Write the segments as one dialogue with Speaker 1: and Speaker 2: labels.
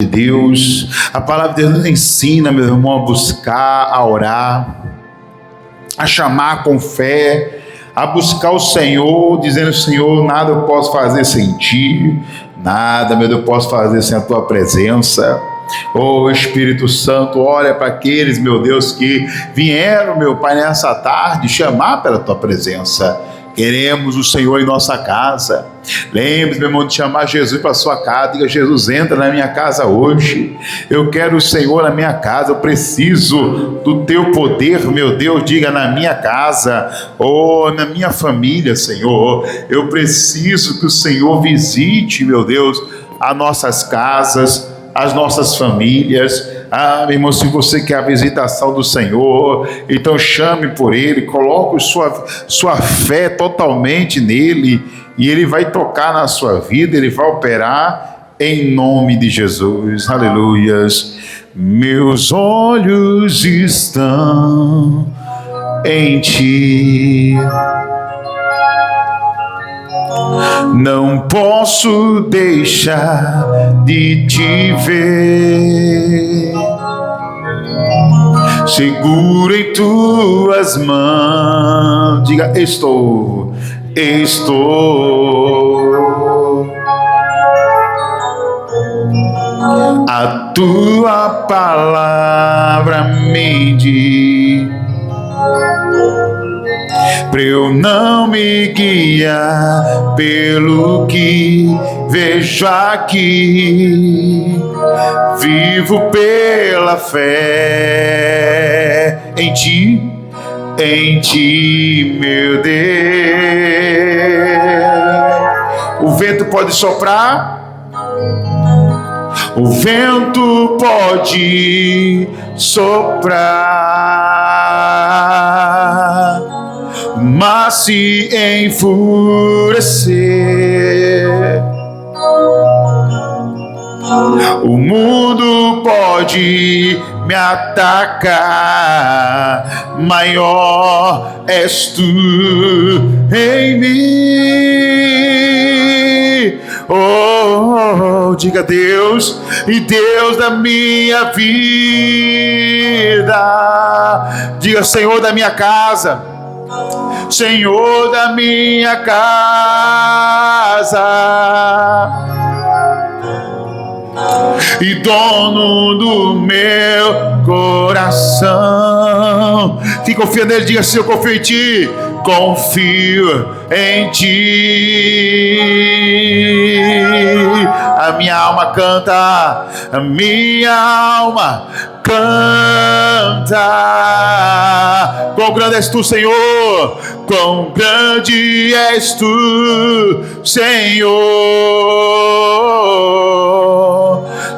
Speaker 1: de Deus. A palavra de Deus nos ensina, meu irmão, a buscar, a orar, a chamar com fé, a buscar o Senhor, dizendo: Senhor, nada eu posso fazer sem Ti, nada, meu Deus, eu posso fazer sem a Tua presença. Oh, Espírito Santo, olha para aqueles, meu Deus, que vieram, meu Pai, nessa tarde chamar pela Tua presença. Queremos o Senhor em nossa casa. Lembre-se, meu irmão, de chamar Jesus para a sua casa. Diga: Jesus, entra na minha casa hoje. Eu quero o Senhor na minha casa. Eu preciso do teu poder, meu Deus. Diga: na minha casa, ou na minha família, Senhor. Eu preciso que o Senhor visite, meu Deus, as nossas casas, as nossas famílias. Meu irmão, se você quer a visitação do Senhor, então chame por Ele, coloque sua fé totalmente nele, e Ele vai tocar na sua vida, Ele vai operar em nome de Jesus. Aleluias. Meus olhos estão em Ti, não posso deixar de Te ver. Seguro em Tuas mãos. Diga: estou. A Tua palavra me diz para eu não me guiar pelo que vejo aqui. Vivo pela fé em Ti, meu Deus. O vento pode soprar, o vento pode soprar, mas se enfurecer, o mundo pode me atacar, maior és Tu em mim. Oh, diga: Deus, e Deus da minha vida. Diga: Senhor da minha casa, Senhor da minha casa, e dono do meu coração. Quem confia nele, diga assim: eu confio em Ti. Confio em Ti. A minha alma canta, a minha alma canta. Quão grande és Tu, Senhor, quão grande és Tu, Senhor.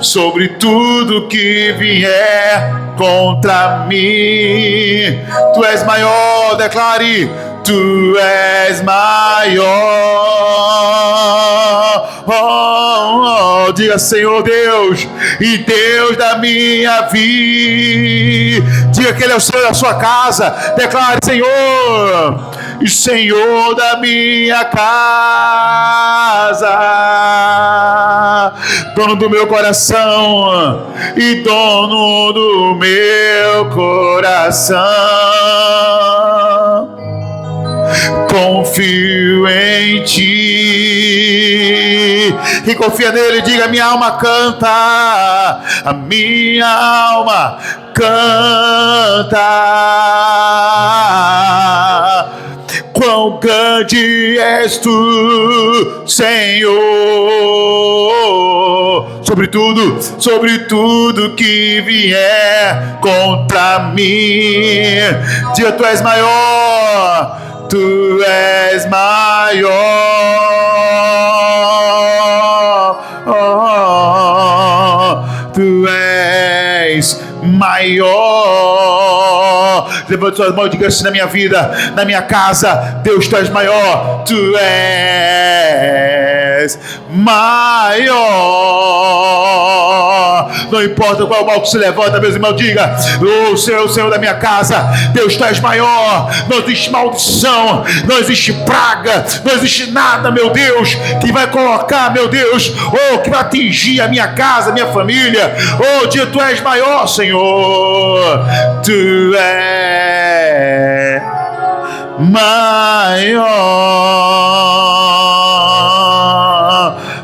Speaker 1: Sobre tudo que vier contra mim, Tu és maior. Declare: Tu és maior. Diga: Senhor Deus, e Deus da minha vida. Diga que Ele é o Senhor da sua casa. Declare: Senhor, e Senhor da minha casa, dono do meu coração e dono do meu coração. Confio em Ti. Quem confia nele, diga: minha alma canta, a minha alma canta. Quão grande és Tu, Senhor. Sobre tudo que vier contra mim, diga: Tu és maior. Tu és maior. Tu és maior. Levante suas mãos e diga assim: na minha vida, na minha casa, Deus, Tu és maior. Tu és maior. não importa qual mal que se levanta, meus irmãos, diga: o Senhor da minha casa, Deus, tu és maior, não existe maldição, não existe praga, não existe nada, meu Deus, que vai colocar, meu Deus, que vai atingir a minha casa, a minha família. Diga: tu és maior, Senhor, tu és maior.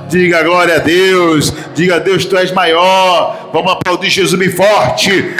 Speaker 1: Diga glória a Deus. Diga: Deus, tu és maior. Vamos aplaudir Jesus bem forte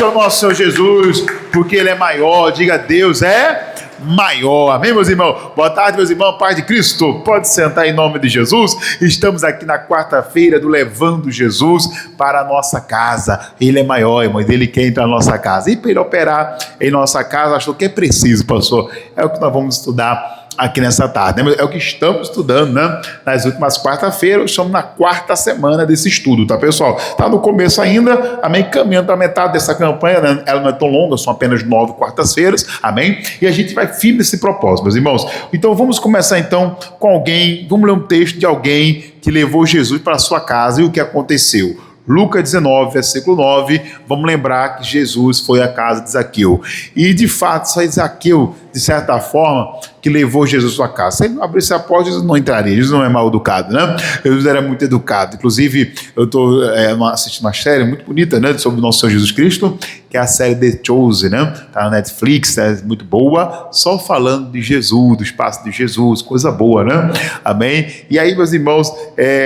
Speaker 1: ao nosso Senhor Jesus, porque Ele é maior. Diga: Deus é maior. Amém, meus irmãos? Boa tarde, meus irmãos. Paz de Cristo. Pode sentar em nome de Jesus. Estamos aqui na quarta-feira do Levando Jesus para a nossa casa. Ele é maior, irmãos. Ele quer entrar na nossa casa. E para Ele operar em nossa casa, achou que é preciso, pastor. É o que nós vamos estudar aqui nessa tarde, né? É o que estamos estudando, né? Nas últimas quarta-feiras, estamos na quarta semana desse estudo, tá, pessoal? Tá no começo ainda, amém? Caminhando para metade dessa campanha, né? Ela não é tão longa, são apenas 9 quartas-feiras, amém? E a gente vai firme nesse propósito, meus irmãos. Então vamos começar então com alguém, vamos ler um texto de alguém que levou Jesus para a sua casa e o que aconteceu. Lucas 19, versículo 9, vamos lembrar que Jesus foi à casa de Zaqueu. E de fato, foi Zaqueu, de certa forma, que levou Jesus à sua casa. Se ele não abrisse a porta, Jesus não entraria. Jesus não é mal educado, né? Jesus era muito educado. Inclusive, eu estou assistindo uma série muito bonita, né, sobre o nosso Senhor Jesus Cristo, que é a série The Chosen, né? Está na Netflix, é muito boa, só falando de Jesus, do espaço de Jesus, coisa boa, né? Amém? E aí, meus irmãos,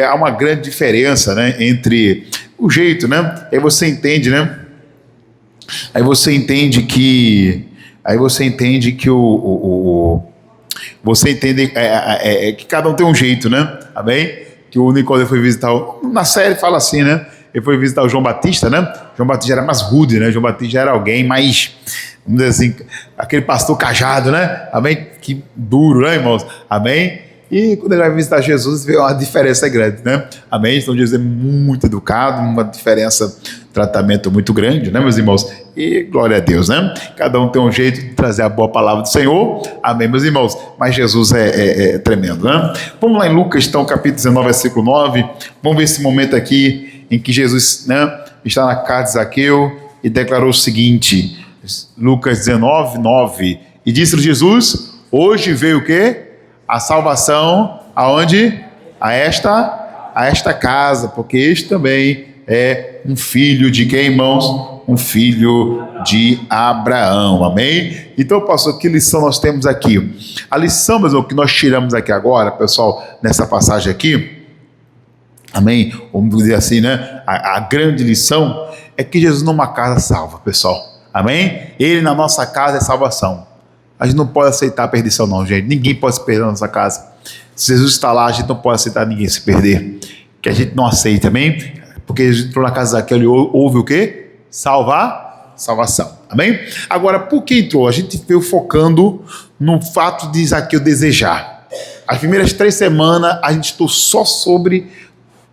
Speaker 1: há uma grande diferença, né, entre o jeito, né? Aí você entende, né? Aí você entende que você entende que cada um tem um jeito, né? Amém? Que o Nicodemo foi visitar, na série fala assim, né? Ele foi visitar o João Batista, né? João Batista era mais rude, né? João Batista já era alguém mais, vamos dizer assim, aquele pastor cajado, né? Amém? Que duro, né, irmãos? Amém? E quando ele vai visitar Jesus, vê uma diferença grande, né? Amém? Então Jesus é muito educado, uma diferença, tratamento muito grande, né, meus irmãos? E glória a Deus, né? Cada um tem um jeito de trazer a boa palavra do Senhor, amém, meus irmãos? Mas Jesus é tremendo, né? Vamos lá em Lucas, então, capítulo 19, versículo 9. Vamos ver esse momento aqui em que Jesus, né, está na casa de Zaqueu e declarou o seguinte, Lucas 19, 9. E disse-lhe Jesus: hoje veio o quê? A salvação, aonde? A esta casa, porque este também é um filho de quem, irmãos? Um filho de Abraão, amém? Então, pastor, que lição nós temos aqui? A lição, mesmo, que nós tiramos aqui agora, pessoal, nessa passagem aqui, amém? Vamos dizer assim, né? A grande lição é que Jesus numa casa salva, pessoal, amém? Ele na nossa casa é salvação. A gente não pode aceitar a perdição, não, gente. Ninguém pode se perder na nossa casa. Se Jesus está lá, a gente não pode aceitar ninguém se perder. Que a gente não aceita, amém? Porque Jesus entrou na casa de Zaqueu, ele houve o quê? Salvação, amém? Agora, por que entrou? A gente veio focando no fato de Zaqueu desejar. As primeiras 3 semanas, a gente estou só sobre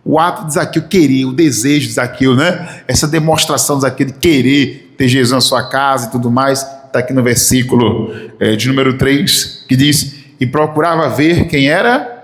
Speaker 1: o ato de Zaqueu querer, o desejo de Zaqueu, né? Essa demonstração de Zaqueu de querer ter Jesus na sua casa e tudo mais. Está aqui no versículo de número 3, que diz: e procurava ver quem era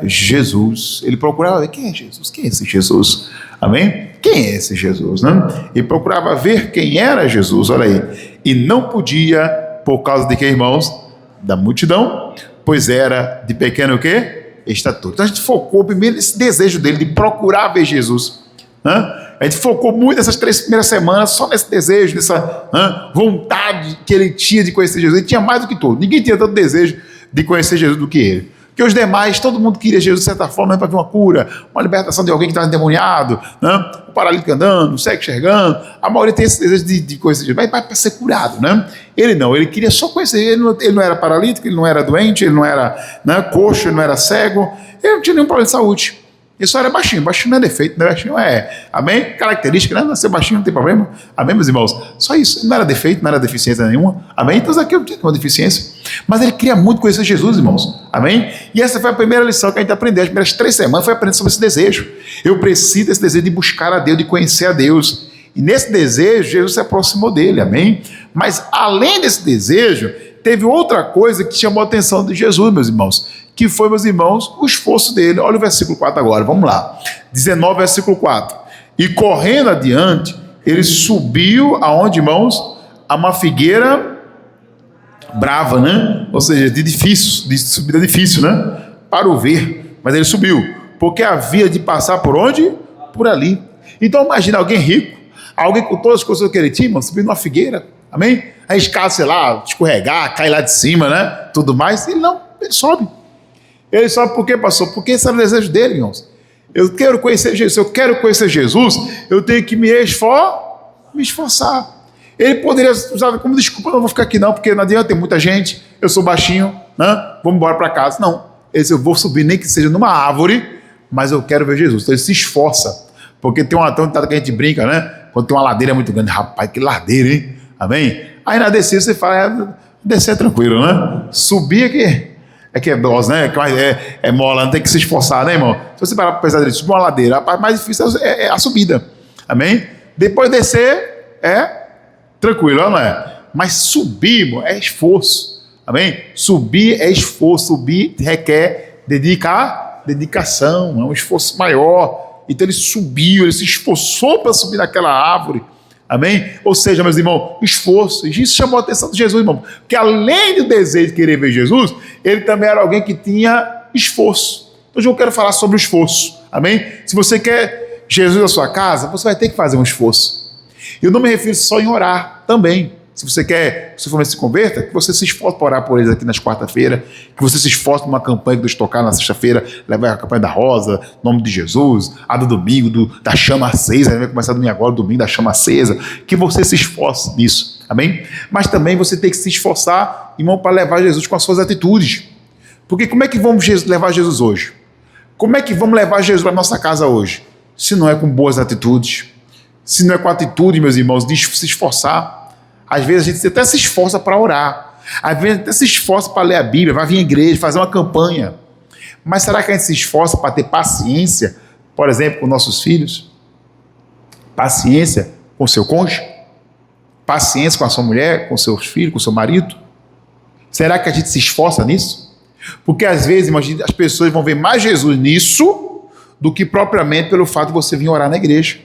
Speaker 1: Jesus. Ele procurava ver quem é Jesus, quem é esse Jesus, amém? Quem é esse Jesus, né? E procurava ver quem era Jesus, olha aí, e não podia, por causa de que, irmãos? Da multidão, pois era de pequeno o quê? Estatura. Então a gente focou primeiro nesse desejo dele de procurar ver Jesus, né? A gente focou muito nessas 3 primeiras semanas só nesse desejo, nessa vontade que ele tinha de conhecer Jesus. Ele tinha mais do que todo. Ninguém tinha tanto desejo de conhecer Jesus do que ele. Porque os demais, todo mundo queria Jesus de certa forma para ver uma cura, uma libertação de alguém que estava endemoniado, né? O paralítico andando, o cego enxergando. A maioria tem esse desejo de conhecer Jesus, mas para ser curado, né? Ele não, ele queria só conhecer. Ele não era paralítico, ele não era doente, ele não era, né, coxo, ele não era cego, ele não tinha nenhum problema de saúde. Ele só era baixinho. Baixinho não é defeito, né? Baixinho amém? Característica, né? Nascer baixinho não tem problema, amém, meus irmãos? Só isso, ele não era defeito, não era deficiência nenhuma, amém? Então Zaqueu não tinha nenhuma deficiência, mas ele queria muito conhecer Jesus, irmãos, amém? E essa foi a primeira lição que a gente aprendeu. As primeiras 3 semanas foi aprender sobre esse desejo. Eu preciso desse desejo de buscar a Deus, de conhecer a Deus, e nesse desejo Jesus se aproximou dele, amém? Mas além desse desejo, teve outra coisa que chamou a atenção de Jesus, meus irmãos, que foi, meus irmãos, o esforço dele. Olha o versículo 4 agora, vamos lá. 19, versículo 4. E correndo adiante, ele subiu aonde, irmãos? A uma figueira brava, né? Ou seja, de subida difícil, né? Para o ver. Mas ele subiu, porque havia de passar por onde? Por ali. Então imagina alguém rico, alguém com todas as coisas que ele tinha, irmão, subindo uma figueira. Amém? Arriscar, sei lá, escorregar, cair lá de cima, né? Tudo mais. Ele não, ele sobe. Ele sobe por quê, pastor? Porque esse era o desejo dele, irmãos. Eu quero conhecer Jesus. Se eu quero conhecer Jesus, eu tenho que me esforçar. Ele poderia usar como desculpa, não vou ficar aqui não, porque não adianta, tem muita gente, eu sou baixinho, né? Vamos embora para casa. Não, ele disse, eu vou subir nem que seja numa árvore, mas eu quero ver Jesus. Então ele se esforça, porque tem um ditado que a gente brinca, né? Quando tem uma ladeira muito grande, rapaz, que ladeira, hein? Amém? Aí na descida você fala, descer é tranquilo, né? Subir é que é dose, né? É mola, não tem que se esforçar, né, irmão? Se você parar para pensar direito, subir uma ladeira, a parte mais difícil é a subida. Amém? Depois descer é tranquilo, não é? Mas subir, irmão, é esforço. Amém? Subir é esforço, subir requer dedicação, é um esforço maior. Então ele subiu, ele se esforçou para subir naquela árvore. Amém? Ou seja, meus irmãos, esforço. Isso chamou a atenção de Jesus, irmão. Porque além do desejo de querer ver Jesus, ele também era alguém que tinha esforço. Hoje eu quero falar sobre o esforço. Amém? Se você quer Jesus na sua casa, você vai ter que fazer um esforço. Eu não me refiro só em orar também. Se você quer, se for se converta, que você se esforce para orar por eles aqui nas quarta-feira, que você se esforce numa campanha que Deus tocar na sexta-feira, levar a campanha da Rosa, nome de Jesus, a do domingo, da chama acesa, vai começar domingo agora, domingo da chama acesa, que você se esforce nisso, amém? Mas também você tem que se esforçar, irmão, para levar Jesus com as suas atitudes. Porque como é que vamos levar Jesus hoje? Como é que vamos levar Jesus para a nossa casa hoje? Se não é com boas atitudes, se não é com atitude, meus irmãos, de se esforçar. Às vezes a gente até se esforça para orar, às vezes até se esforça para ler a Bíblia, vai vir à igreja, fazer uma campanha. Mas será que a gente se esforça para ter paciência, por exemplo, com nossos filhos? Paciência com o seu cônjuge? Paciência com a sua mulher, com seus filhos, com o seu marido? Será que a gente se esforça nisso? Porque às vezes, imagina, as pessoas vão ver mais Jesus nisso do que propriamente pelo fato de você vir orar na igreja.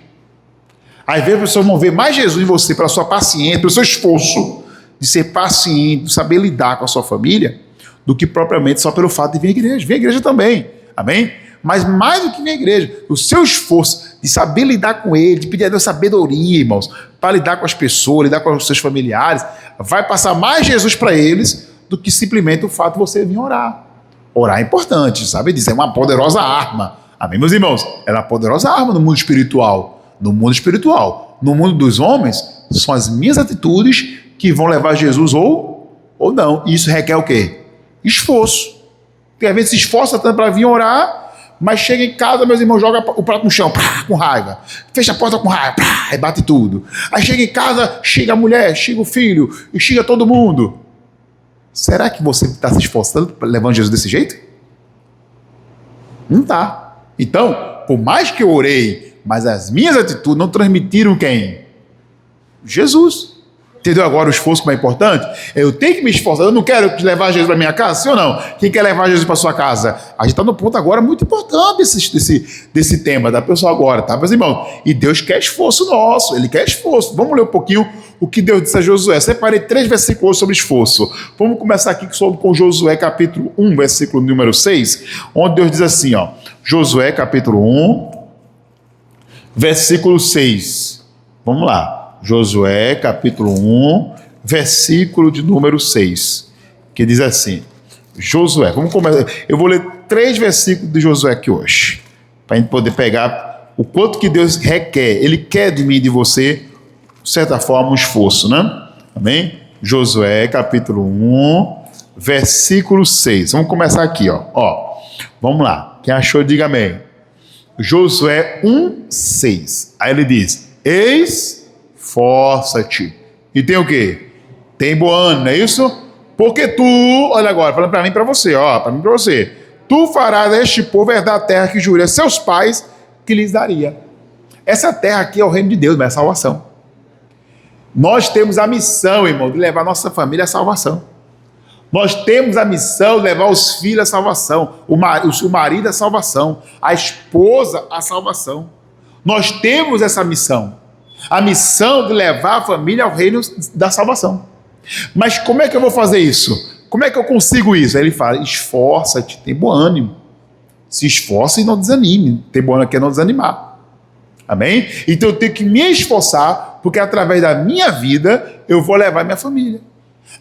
Speaker 1: Às vezes as pessoas vão ver mais Jesus em você pela sua paciência, pelo seu esforço de ser paciente, de saber lidar com a sua família, do que propriamente só pelo fato de vir à igreja. Vem à igreja também, amém? Mas mais do que vir à igreja, o seu esforço de saber lidar com ele, de pedir a Deus sabedoria, irmãos, para lidar com as pessoas, lidar com os seus familiares, vai passar mais Jesus para eles do que simplesmente o fato de você vir orar. Orar é importante, sabe? Dizer, é uma poderosa arma. Amém, meus irmãos? É uma poderosa arma no mundo espiritual. No mundo espiritual. No mundo dos homens, são as minhas atitudes que vão levar Jesus ou não. E isso requer o quê? Esforço. Porque às vezes se esforça tanto para vir orar, mas chega em casa, meus irmãos, joga o prato no chão, com raiva. Fecha a porta com raiva, e bate tudo. Aí chega em casa, chega a mulher, chega o filho, e chega todo mundo. Será que você está se esforçando levando Jesus desse jeito? Não está. Então, por mais que eu orei, mas as minhas atitudes não transmitiram quem? Jesus. Entendeu agora o esforço como é importante? Eu tenho que me esforçar. Eu não quero levar Jesus para minha casa, sim ou não? Quem quer levar Jesus para sua casa? A gente está no ponto agora muito importante desse tema da pessoa agora, tá, meus irmãos? E Deus quer esforço nosso, Ele quer esforço. Vamos ler um pouquinho o que Deus disse a Josué. Separei 3 versículos sobre esforço. Vamos começar aqui com Josué capítulo 1, versículo número 6, onde Deus diz assim, ó, Josué capítulo 1, versículo 6. Vamos lá. Josué, capítulo 1, versículo de número 6. Que diz assim. Josué, vamos começar. Eu vou ler 3 versículos de Josué aqui hoje. Para a gente poder pegar o quanto que Deus requer. Ele quer de mim e de você, de certa forma, um esforço, né? Amém? Josué, capítulo 1, versículo 6. Vamos começar aqui, ó. Vamos lá. Quem achou, diga amém. Josué 1, 6. Aí ele diz, esforça-te. E tem o quê? Tem bom ânimo, não é isso? Porque tu, olha agora, falando para mim e para você, para mim e para você. Tu farás este povo herdar a terra que jurei a seus pais que lhes daria. Essa terra aqui é o reino de Deus, mas é a salvação. Nós temos a missão, irmão, de levar a nossa família à salvação. Nós temos a missão de levar os filhos à salvação, o marido à salvação, a esposa à salvação. Nós temos essa missão. A missão de levar a família ao reino da salvação. Mas como é que eu vou fazer isso? Como é que eu consigo isso? Aí ele fala, esforça-te, tem bom ânimo. Se esforce e não desanime. Ter bom ânimo aqui é não desanimar. Amém? Então eu tenho que me esforçar, porque através da minha vida eu vou levar minha família.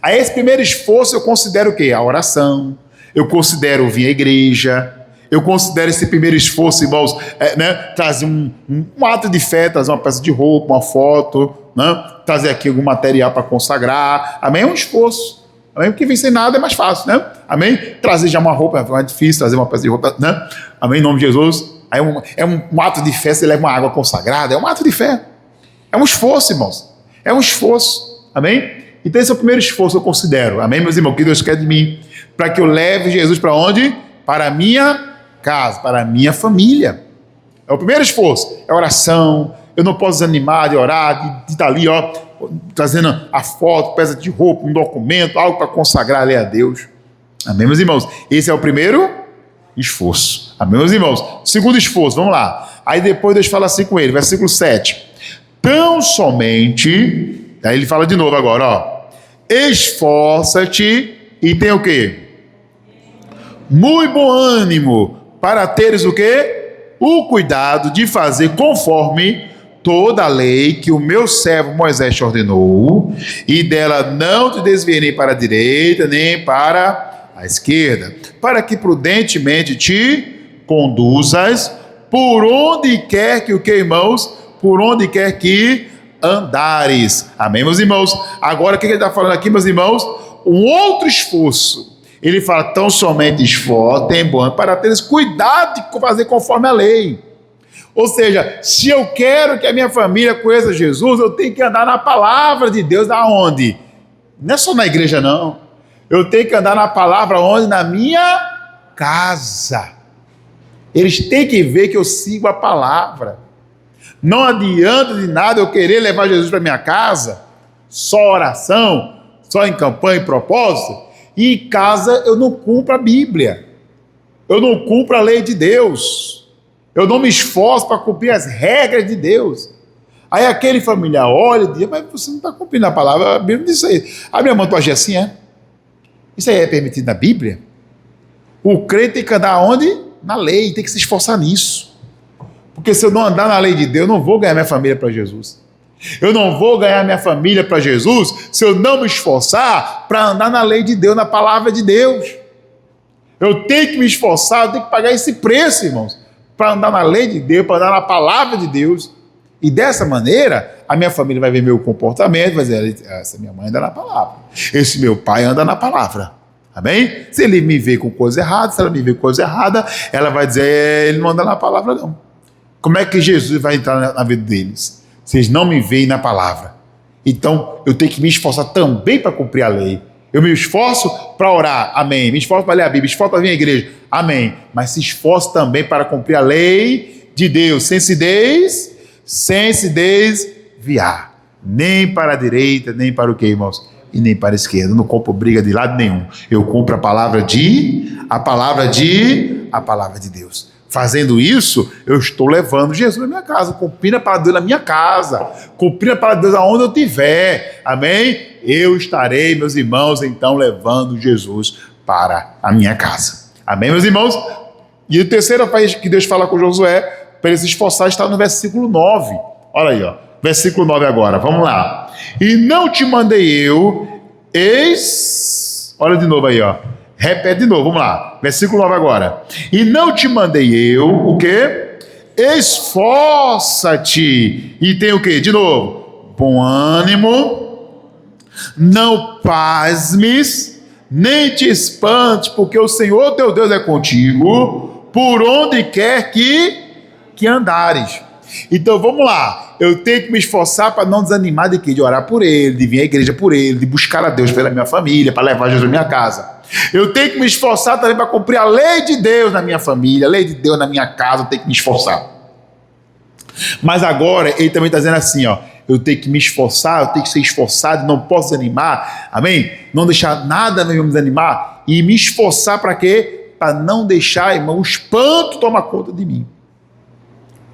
Speaker 1: Aí esse primeiro esforço eu considero o quê? A oração. Eu considero vir à igreja. Eu considero esse primeiro esforço, irmãos, trazer um ato de fé, trazer uma peça de roupa, uma foto, né? Trazer aqui algum material para consagrar. Amém? É um esforço. Amém? Porque vir sem nada é mais fácil, né? Amém? Trazer já uma roupa é mais difícil, trazer uma peça de roupa, né? Amém? Em nome de Jesus. Aí é um ato de fé, você leva uma água consagrada, é um ato de fé. É um esforço, irmãos. É um esforço. Amém? Então esse é o primeiro esforço que eu considero. Amém, meus irmãos? O que Deus quer de mim? Para que eu leve Jesus para onde? Para a minha casa, para a minha família. É o primeiro esforço. É oração. Eu não posso desanimar de orar, de estar ali, ó, trazendo a foto, peça de roupa, um documento, algo para consagrar ali a Deus. Amém, meus irmãos? Esse é o primeiro esforço. Amém, meus irmãos? Segundo esforço, vamos lá. Aí depois Deus fala assim com ele, versículo 7. Tão somente, aí ele fala de novo agora, ó. Esforça-te e tem o quê? Muito bom ânimo para teres o quê? O cuidado de fazer conforme toda a lei que o meu servo Moisés te ordenou, e dela não te desvie nem para a direita, nem para a esquerda, para que prudentemente te conduzas por onde quer que o que, irmãos? Por onde quer que andares. Amém, meus irmãos? Agora, o que ele está falando aqui, meus irmãos? Um outro esforço. Ele fala, tão somente esforço, tem bom para teres cuidado de fazer conforme a lei. Ou seja, se eu quero que a minha família conheça Jesus, eu tenho que andar na palavra de Deus. Aonde? Não é só na igreja, não. Eu tenho que andar na palavra onde? Na minha casa. Eles têm que ver que eu sigo a palavra. Não adianta de nada eu querer levar Jesus para minha casa, só oração, só em campanha e propósito, e em casa eu não cumpro a Bíblia. Eu não cumpro a lei de Deus. Eu não me esforço para cumprir as regras de Deus. Aí aquele familiar olha e diz, mas você não está cumprindo a palavra, a Bíblia diz isso aí. A minha mãe tu agir assim, é? Isso aí é permitido na Bíblia? O crente tem que andar onde? Na lei, tem que se esforçar nisso. Porque se eu não andar na lei de Deus, eu não vou ganhar minha família para Jesus. Eu não vou ganhar minha família para Jesus se eu não me esforçar para andar na lei de Deus, na palavra de Deus. Eu tenho que me esforçar, eu tenho que pagar esse preço, irmãos, para andar na lei de Deus, para andar na palavra de Deus. E dessa maneira, a minha família vai ver meu comportamento, vai dizer, essa minha mãe anda na palavra, esse meu pai anda na palavra. Amém? Se ele me vê com coisa errada, se ela me vê com coisa errada, ela vai dizer, ele não anda na palavra não. Como é que Jesus vai entrar na vida deles? Vocês não me veem na palavra. Então, eu tenho que me esforçar também para cumprir a lei. Eu me esforço para orar, amém. Me esforço para ler a Bíblia, me esforço para vir à igreja, amém. Mas se esforço também para cumprir a lei de Deus, sem se desviar. Nem para a direita, nem para o que, irmãos? E nem para a esquerda. Eu não compro briga de lado nenhum. Eu cumpro a palavra de Deus. Fazendo isso, eu estou levando Jesus na minha casa, cumprindo a palavra de Deus na minha casa, cumprindo a palavra de Deus aonde eu estiver, amém? Eu estarei, meus irmãos, então levando Jesus para a minha casa, amém, meus irmãos? E o terceiro país que Deus fala com Josué, para ele se esforçar, está no versículo 9, olha aí, ó, versículo 9 agora, vamos lá. E não te mandei eu, olha de novo aí, ó. Repete de novo, vamos lá. Versículo 9 agora. E não te mandei eu, o quê? Esforça-te. E tem o quê? De novo. Bom ânimo. Não pasmes, nem te espantes, porque o Senhor teu Deus é contigo, por onde quer que andares. Então vamos lá. Eu tenho que me esforçar para não desanimar de quê? De orar por ele, de vir à igreja por ele, de buscar a Deus pela minha família, para levar Jesus à minha casa. Eu tenho que me esforçar também para cumprir a lei de Deus na minha família, a lei de Deus na minha casa, eu tenho que me esforçar. Mas agora ele também está dizendo assim, ó, eu tenho que me esforçar, eu tenho que ser esforçado, não posso desanimar, amém? Não deixar nada me desanimar e me esforçar para quê? Para não deixar, irmão, o espanto tomar conta de mim.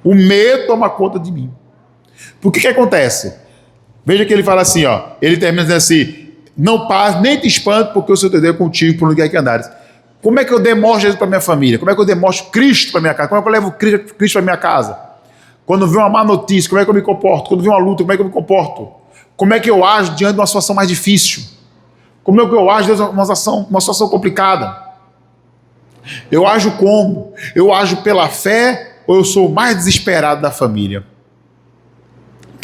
Speaker 1: O medo toma conta de mim. Por que acontece? Veja que ele fala assim, ó, ele termina dizendo assim, não paz, nem te espanto, porque o Senhor te deu contigo por onde quer que andares. Como é que eu demonstro Jesus para minha família? Como é que eu demonstro Cristo para minha casa? Como é que eu levo Cristo para minha casa? Quando vem uma má notícia, como é que eu me comporto? Quando vem uma luta, como é que eu me comporto? Como é que eu ajo diante de uma situação mais difícil? Como é que eu ajo diante de uma situação complicada? Eu ajo como? Eu ajo pela fé ou eu sou o mais desesperado da família?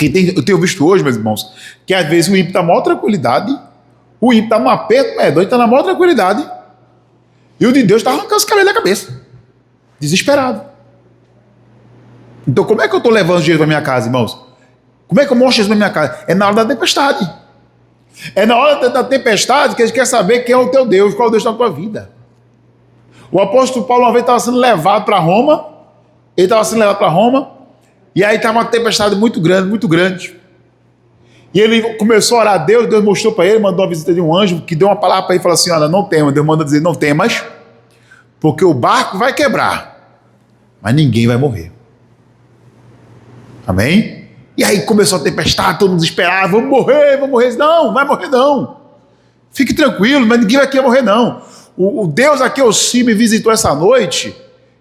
Speaker 1: Eu tenho visto hoje, meus irmãos, que às vezes o ímpio está na maior tranquilidade, o ímpio está num aperto medonho, está na maior tranquilidade, e o de Deus está arrancando os cabelos da cabeça, desesperado. Então, como é que eu estou levando Jesus para minha casa, irmãos? Como é que eu mostro Jesus na minha casa? É na hora da tempestade. É na hora da tempestade que a gente quer saber quem é o teu Deus, qual é o Deus da tua vida. O apóstolo Paulo uma vez estava sendo levado para Roma, e aí estava uma tempestade muito grande. E ele começou a orar a Deus, Deus mostrou para ele, mandou uma visita de um anjo, que deu uma palavra para ele e falou assim, olha, não temas, Deus manda dizer, não temas, porque o barco vai quebrar, mas ninguém vai morrer. Amém? E aí começou a tempestade, todo mundo desesperado, vamos morrer, não, vai morrer não. Fique tranquilo, mas ninguém vai querer morrer não. O Deus aqui, o Sim, me visitou essa noite,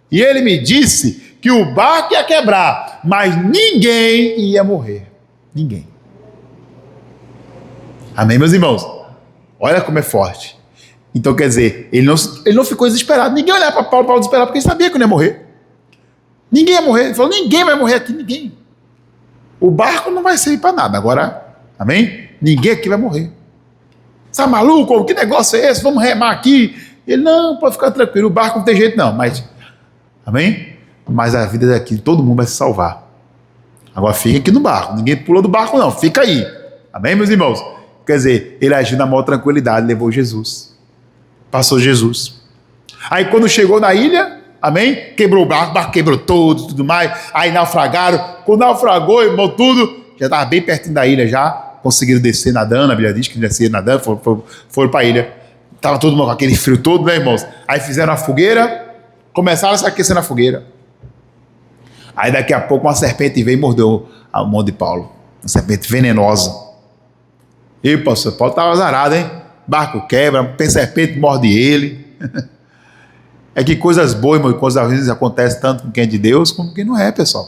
Speaker 1: e ele me disse que o barco ia quebrar, mas ninguém ia morrer. Ninguém. Amém, meus irmãos? Olha como é forte. Então, quer dizer, ele não ficou desesperado. Ninguém olhava para Paulo desesperado, porque ele sabia que não ia morrer. Ninguém ia morrer. Ele falou, ninguém vai morrer aqui, ninguém. O barco não vai servir para nada. Agora, amém? Ninguém aqui vai morrer. Você é maluco? Que negócio é esse? Vamos remar aqui. Ele, não, pode ficar tranquilo, o barco não tem jeito não. Mas, amém? Mas a vida daqui, todo mundo vai se salvar. Agora fica aqui no barco, ninguém pula do barco não, fica aí. Amém, meus irmãos? Quer dizer, ele agiu na maior tranquilidade, levou Jesus. Passou Jesus. Aí quando chegou na ilha, amém? Quebrou o barco quebrou todo, tudo mais. Aí naufragaram. Quando naufragou, irmão, tudo, já estava bem pertinho da ilha já. Conseguiram descer nadando, a Bíblia diz que desceram nadando, foram para a ilha. Estava todo mundo com aquele frio todo, né, irmãos? Aí fizeram a fogueira, começaram a se aquecer na fogueira. Aí daqui a pouco uma serpente veio e mordeu a mão de Paulo. Uma serpente venenosa. E o pastor Paulo estava azarado, hein? Barco quebra, tem serpente que morde ele. É que coisas boas, irmão, coisas ruins acontecem tanto com quem é de Deus como com quem não é, pessoal.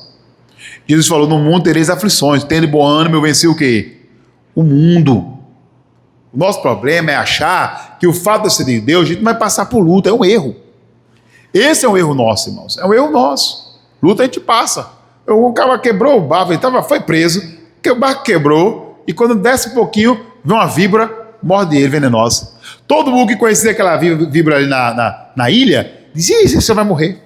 Speaker 1: Jesus falou, no mundo tereis aflições, tendo bom ânimo, eu venci o quê? O mundo. O nosso problema é achar que o fato de ser de Deus, a gente não vai passar por luta, é um erro. Esse é um erro nosso, irmãos, é um erro nosso. Luta a gente passa. O cara quebrou o barco, ele foi preso, o barco quebrou, e quando desce um pouquinho, vem uma víbora, morde ele, venenosa. Todo mundo que conhecia aquela víbora ali na ilha, dizia, esse homem vai morrer.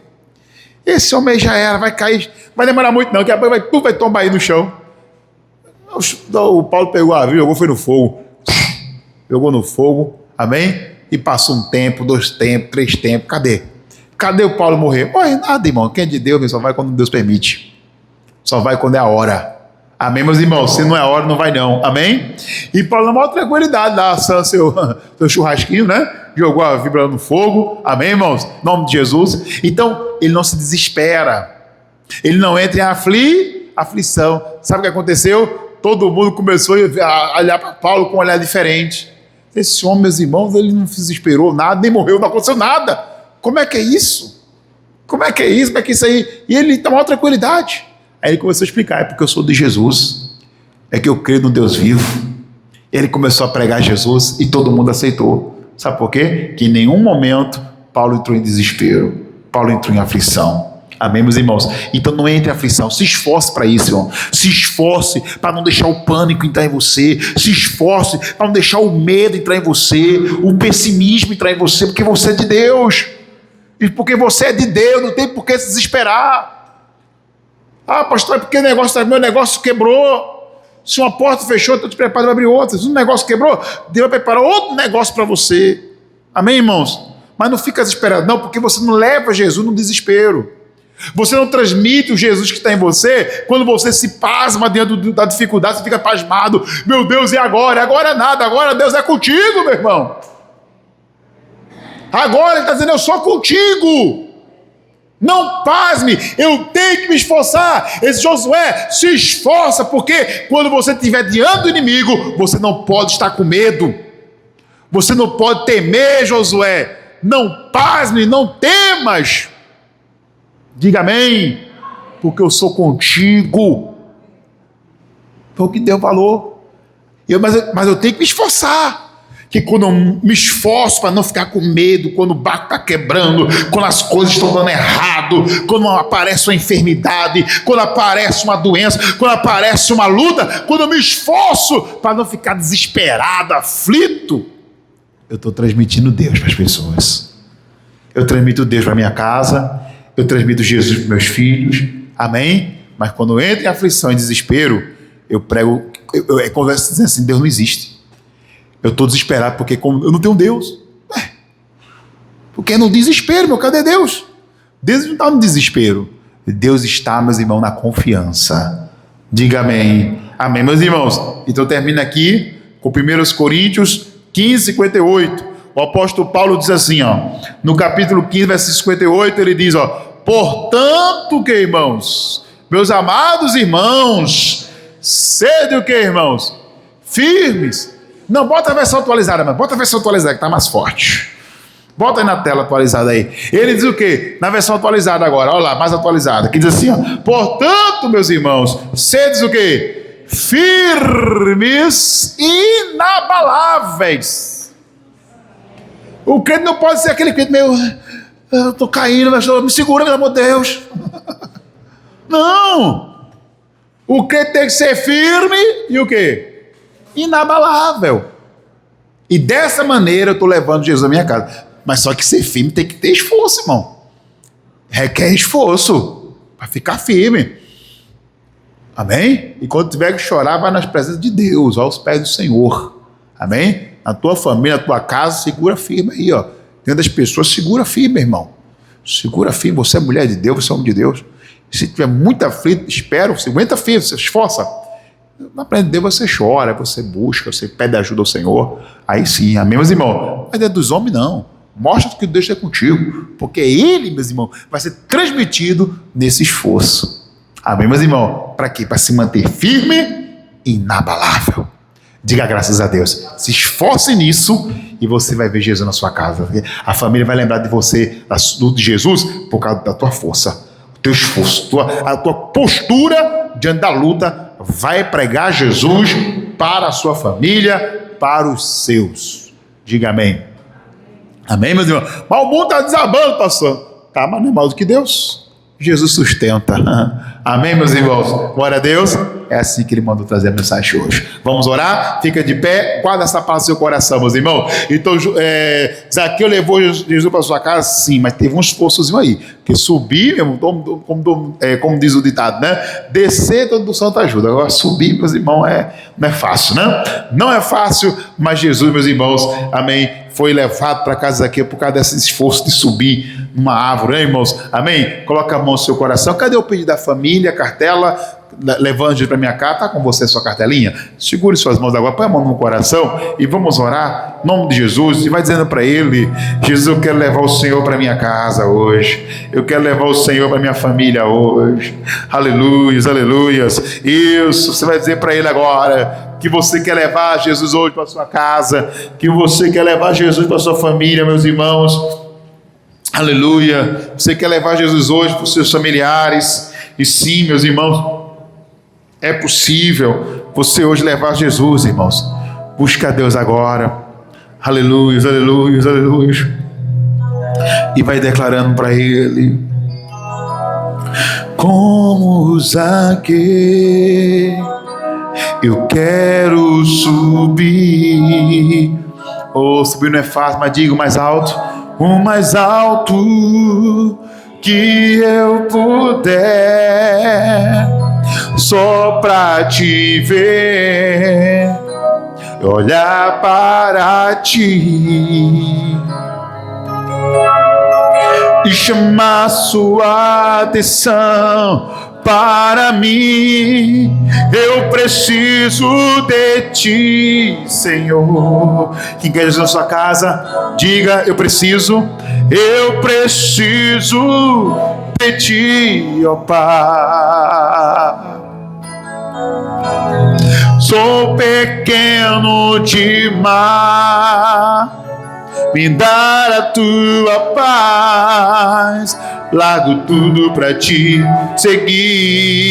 Speaker 1: Esse homem já era, vai cair, vai demorar muito não, que a pouco vai tombar aí no chão. O Paulo pegou a víbora, foi no fogo. Jogou no fogo, amém? E passou um tempo, 2 tempos, 3 tempos, cadê? Cadê o Paulo morrer? Morre nada, irmão. Quem é de Deus, só vai quando Deus permite. Só vai quando é a hora. Amém, meus irmãos? Se não é a hora, não vai não. Amém? E Paulo, na maior tranquilidade, lá, seu churrasquinho, né? Jogou a víbora no fogo. Amém, irmãos? Em nome de Jesus. Então, ele não se desespera. Ele não entra em aflição. Sabe o que aconteceu? Todo mundo começou a olhar para Paulo com um olhar diferente. Esse homem, meus irmãos, ele não se desesperou nada, nem morreu, não aconteceu nada. Como é que é isso? Como é que é isso? Como é que é isso aí? E ele tem uma tranquilidade. Aí ele começou a explicar, é porque eu sou de Jesus, é que eu creio no Deus vivo. Ele começou a pregar Jesus e todo mundo aceitou. Sabe por quê? Que em nenhum momento Paulo entrou em desespero, Paulo entrou em aflição. Amém, meus irmãos? Então não entre em aflição, se esforce para isso, irmão. Se esforce para não deixar o pânico entrar em você, se esforce para não deixar o medo entrar em você, o pessimismo entrar em você, porque você é de Deus. E porque você é de Deus, não tem por que se desesperar. Ah, pastor, é porque meu negócio quebrou. Se uma porta fechou, estou te preparando para abrir outra. Se um negócio quebrou, Deus vai preparar outro negócio para você. Amém, irmãos? Mas não fica desesperado, não, porque você não leva Jesus no desespero. Você não transmite o Jesus que está em você quando você se pasma diante da dificuldade, você fica pasmado. Meu Deus, e agora? Agora nada, agora Deus é contigo, meu irmão. Agora ele está dizendo, eu sou contigo. Não pasme, eu tenho que me esforçar. Esse Josué, se esforça, porque quando você estiver diante do inimigo, você não pode estar com medo. Você não pode temer, Josué. Não pasme, não temas. Diga amém, porque eu sou contigo. Foi o que Deus falou. Mas eu tenho que me esforçar. Que quando eu me esforço para não ficar com medo, quando o barco está quebrando, quando as coisas estão dando errado, quando aparece uma enfermidade, quando aparece uma doença, quando aparece uma luta, quando eu me esforço para não ficar desesperado, aflito, eu estou transmitindo Deus para as pessoas. Eu transmito Deus para a minha casa, eu transmito Jesus para meus filhos, amém? Mas quando eu entro em aflição e desespero, eu prego, eu converso dizendo assim, Deus não existe. Eu estou desesperado porque eu não tenho Deus. Porque no desespero, meu, cadê Deus? Deus não está no desespero. Deus está, meus irmãos, na confiança. Diga amém. Amém, meus irmãos. Então termina aqui com 1 Coríntios 15, 58. O apóstolo Paulo diz assim, ó, no capítulo 15, versículo 58, ele diz, ó, portanto, que irmãos, meus amados irmãos, sede o que, irmãos? Firmes. Não, bota a versão atualizada, mas bota a versão atualizada que está mais forte. Bota aí na tela atualizada aí. Ele diz o quê? Na versão atualizada agora, olha lá, mais atualizada, que diz assim, ó, portanto, meus irmãos, sedes o quê? Firmes e inabaláveis. O crente não pode ser aquele crente meio, eu estou caindo, mas me segura, pelo amor de Deus. Não. O crente tem que ser firme e o quê? Inabalável. E dessa maneira eu estou levando Jesus à minha casa. Mas só que ser firme tem que ter esforço, irmão. Requer esforço para ficar firme. Amém? E quando tiver que chorar, vai nas presenças de Deus, aos pés do Senhor. Amém? Na tua família, na tua casa, segura firme aí, ó. Dentro das pessoas, segura firme, irmão. Segura firme. Você é mulher de Deus, você é homem de Deus. Se tiver muito aflito, espera, você aguenta firme, você esforça. Na presença de Deus você chora, você busca, você pede ajuda ao Senhor. Aí sim, amém, meus irmãos? Mas é dos homens, não. Mostra que Deus está contigo, porque Ele, meus irmãos, vai ser transmitido nesse esforço. Amém, meus irmãos? Para quê? Para se manter firme e inabalável. Diga graças a Deus. Se esforce nisso e você vai ver Jesus na sua casa. A família vai lembrar de você, de Jesus, por causa da tua força, o teu esforço, a tua postura diante da luta. Vai pregar Jesus para a sua família, para os seus. Diga amém. Amém, meus irmãos? Mas o mundo está desabando, pastor. Tá, mas não é mais do que Deus. Jesus sustenta. Amém, meus irmãos? Glória a Deus. É assim que Ele mandou trazer a mensagem hoje. Vamos orar? Fica de pé. Guarda essa palavra no seu coração, meus irmãos. Então, Zaqueu levou Jesus para sua casa? Sim, mas teve um esforçozinho aí. Porque subir, como diz o ditado, né? Descer, todo santo ajuda. Agora, subir, meus irmãos, não é fácil, né? Não é fácil, mas Jesus, meus irmãos, amém, foi levado para casa daqui por causa desse esforço de subir numa árvore, né, irmãos? Amém? Coloca a mão no seu coração. Cadê o pedido da família, cartela? Levante para minha casa, está com você sua cartelinha? Segure suas mãos agora, põe a mão no coração e vamos orar em nome de Jesus. E vai dizendo para Ele: Jesus, eu quero levar o Senhor para minha casa hoje, eu quero levar o Senhor para minha família hoje. Aleluias, aleluias. Isso, você vai dizer para Ele agora que você quer levar Jesus hoje para sua casa, que você quer levar Jesus para sua família, meus irmãos. Aleluia. Você quer levar Jesus hoje para os seus familiares. E sim, meus irmãos, é possível você hoje levar Jesus, irmãos. Busca a Deus agora. Aleluia, aleluia, aleluia. E vai declarando para Ele: como Zaqueu, eu quero subir. Subir não é fácil, mas diga o mais alto. O mais alto que eu puder, só pra te ver, olhar para ti e chamar sua atenção para mim. Eu preciso de ti, Senhor. Quem quer Jesus na sua casa, diga: eu preciso de ti, ó Pai. Sou pequeno demais, me dar a tua paz, largo tudo pra te seguir.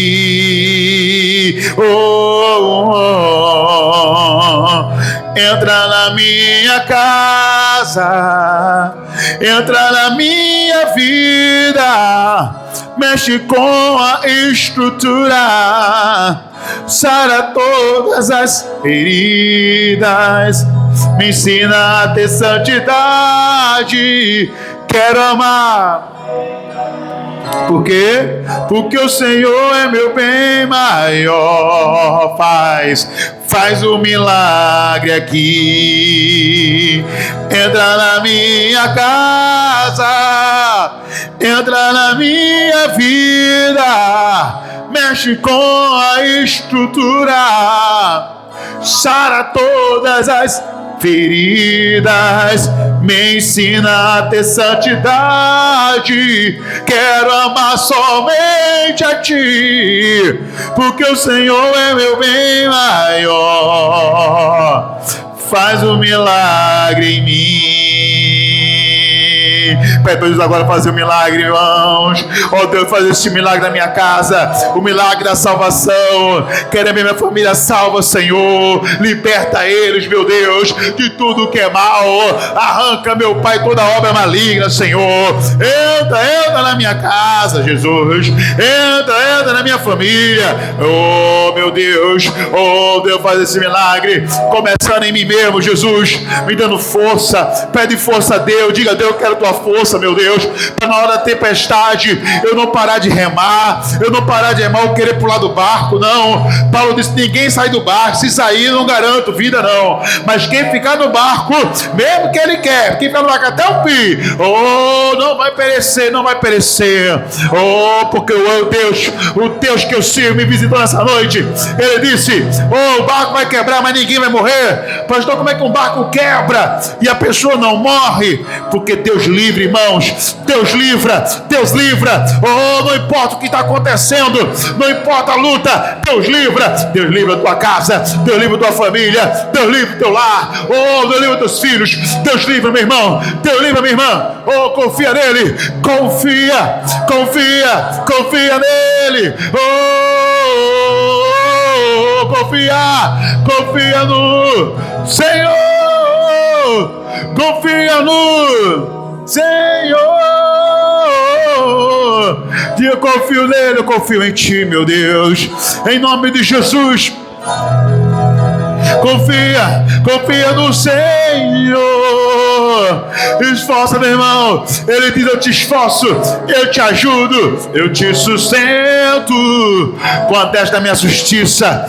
Speaker 1: Entra na minha casa, entra na minha vida, mexe com a estrutura, sara todas as feridas, me ensina a ter santidade. Quero amar. Por quê? Porque o Senhor é meu bem maior. Faz um milagre aqui. Entra na minha casa, entra na minha vida, mexe com a estrutura, sara todas as feridas, me ensina a ter santidade. Quero amar somente a ti, porque o Senhor é meu bem maior. Faz um milagre em mim. Pede para Deus agora fazer um milagre, irmãos. Ó Deus, fazer este milagre na minha casa, o milagre da salvação. Quero ver minha família salva, Senhor. Liberta eles, meu Deus, de tudo que é mal. Arranca, meu Pai, toda obra maligna, Senhor. Entra na minha casa, Jesus. Entra na minha família. Oh, meu Deus. Oh, Deus, faz esse milagre, começando em mim mesmo, Jesus, me dando força. Pede força a Deus. Diga a Deus, eu quero tua força, meu Deus, para na hora da tempestade eu não parar de remar, eu querer pular do barco, não. Paulo disse, ninguém sai do barco, se sair não garanto vida, não, mas quem ficar no barco, mesmo que ele quer, quem ficar no barco até o fim, não vai perecer, porque o Deus que eu sirvo me visitou nessa noite. Ele disse, o barco vai quebrar, mas ninguém vai morrer. Pastor, como é que um barco quebra e a pessoa não morre? Porque Deus livre, irmãos, Deus livra. Não importa o que está acontecendo, não importa a luta, Deus livra a tua casa, Deus livra a tua família, Deus livra o teu lar, Deus livra os teus filhos, Deus livra, meu irmão, Deus livra, minha irmã. Confia nele, confia nele, confia no Senhor, confia no Senhor. Diga, eu confio nele, eu confio em ti, meu Deus, em nome de Jesus. Confia no Senhor. Esforça, meu irmão. Ele diz, eu te esforço, eu te ajudo, eu te sustento com a destra da minha justiça.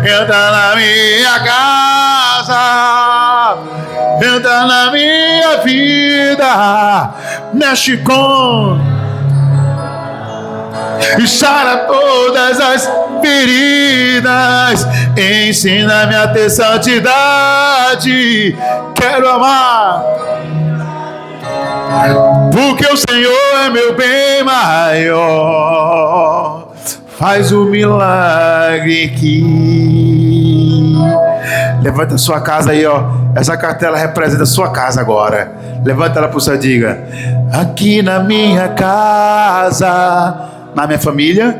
Speaker 1: Entra na minha casa, entra na minha vida, mexe com e sara todas as feridas, ensina-me a ter santidade. Quero amar, porque o Senhor é meu bem maior. Faz um milagre aqui. Levanta a sua casa aí, ó. Essa cartela representa a sua casa agora. Levanta ela para o céu e diga, aqui na minha casa, na minha família,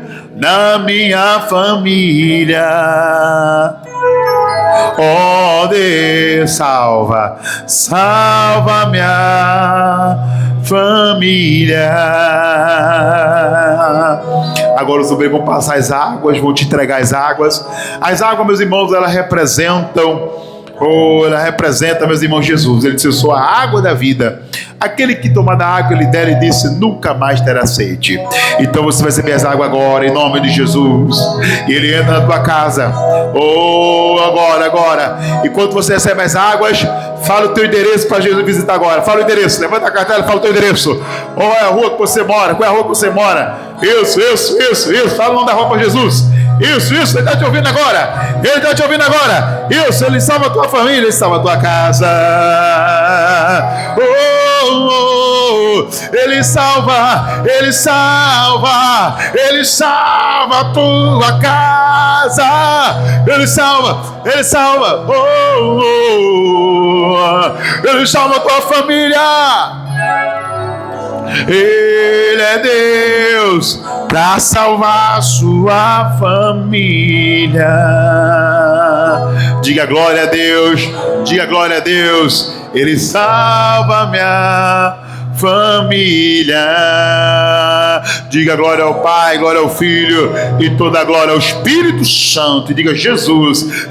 Speaker 1: ó Deus, salva minha família. Agora os obreiros vão passar as águas, vão te entregar as águas. As águas, meus irmãos, elas representam, meus irmãos, Jesus. Ele disse, eu sou a água da vida. Aquele que toma da água, ele der, ele disse, nunca mais terá sede. Então você vai receber as águas agora, em nome de Jesus. E ele entra na tua casa. Agora. Enquanto você recebe as águas, fala o teu endereço para Jesus visitar agora. Fala o endereço, levanta a cartela e fala o teu endereço. Qual é a rua que você mora? Isso. Fala o nome da rua para Jesus. Isso, ele está te ouvindo agora. Isso, ele salva a tua família, ele salva a tua casa. Ele salva, Ele salva, Ele salva a tua casa, Ele salva, Ele salva, Ele salva a tua família. Ele é Deus para salvar a sua família. Diga glória a Deus, diga glória a Deus. Ele salva a minha família. Diga glória ao Pai, glória ao Filho e toda a glória ao Espírito Santo. E diga: Jesus